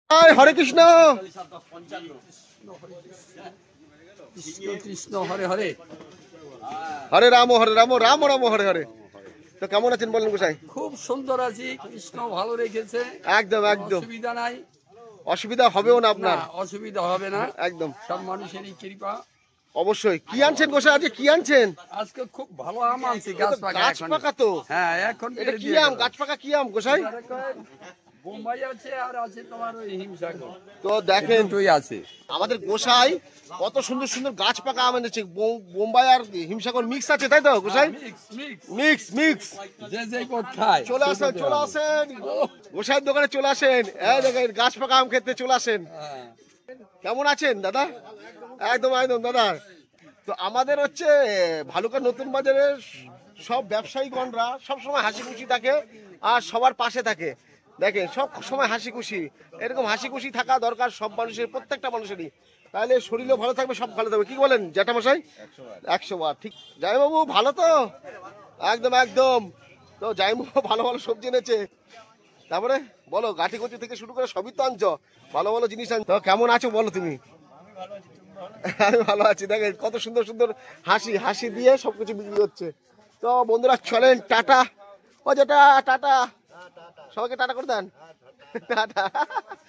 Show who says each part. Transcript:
Speaker 1: হরে কৃষ্ণ।
Speaker 2: কৃষ্ণ কৃষ্ণ হরে হরে,
Speaker 1: হরে রাম রাম রাম হরে হরে। তো কেমন আছেন বলেন গোসাই?
Speaker 2: খুব সুন্দর আছি, কৃষ্ণ ভালো রেখেছে,
Speaker 1: একদম একদম
Speaker 2: অসুবিধা নাই।
Speaker 1: অসুবিধা হবেও না আপনার,
Speaker 2: অসুবিধা হবে না,
Speaker 1: একদম
Speaker 2: সব মানুষেরই কৃপা।
Speaker 1: অবশ্যই। কি আনছেন গোসাই আজকে, কি আনছেন?
Speaker 2: আজকে খুব ভালো আম আনছি, গাছ পাকা।
Speaker 1: গাছ পাকা তো?
Speaker 2: হ্যাঁ, এখন
Speaker 1: এটা কি আম? গাছ পাকা কি আম গোসাই?
Speaker 2: বোম্বাই আছে, আর আছে তোমার ওই হিমসাগর।
Speaker 1: তো দেখেন
Speaker 2: দুটোই আছে।
Speaker 1: আমাদের গোসাই কত সুন্দর সুন্দর গাছ পাকা আম এনেছে। বোম্বাই আর হিমসাগর মিক্স আছে, তাই তো গোসাই? Mix mix.
Speaker 2: যে যে কোথায়
Speaker 1: চলে আসেন, চলে আসেন গোসাইয়ের দোকানে, চলে আসেন। এই দেখেন গাছ পাকা আম খেতে চলে আসেন। কেমন আছেন দাদা? একদম একদম দাদা। তো আমাদের হচ্ছে ভালুকা নতুন বাজারের সব ব্যবসায়ীগণরা সবসময় হাসি খুশি থাকে আর সবার পাশে থাকে। দেখেন সব সময় হাসি খুশি, এরকম হাসি খুশি থাকা দরকার সব মানুষের, প্রত্যেকটা মানুষেরই। তাহলে শরীরও ভালো থাকবে, সব ভালো থাকবে। কি বলেন জ্যাঠামশাই? 100 বার ঠিক। জামাইবাবু ভালো তো? একদম একদম। তো জামাইবাবু ভালো ভালো সবজি এনেছে। তারপরে বলো, গাঠি কচি থেকে শুরু করে সবই তো আনছো, ভালো ভালো জিনিস আনছো। তো কেমন আছো বলো তুমি? আমি ভালো আছি। দেখেন কত সুন্দর সুন্দর হাসি, হাসি দিয়ে সবকিছু বিক্রি হচ্ছে। তো বন্ধুরা চলেন, টাটা। ও যেটা টাটা, সবাইকে টাটা করে দেন। টাটা।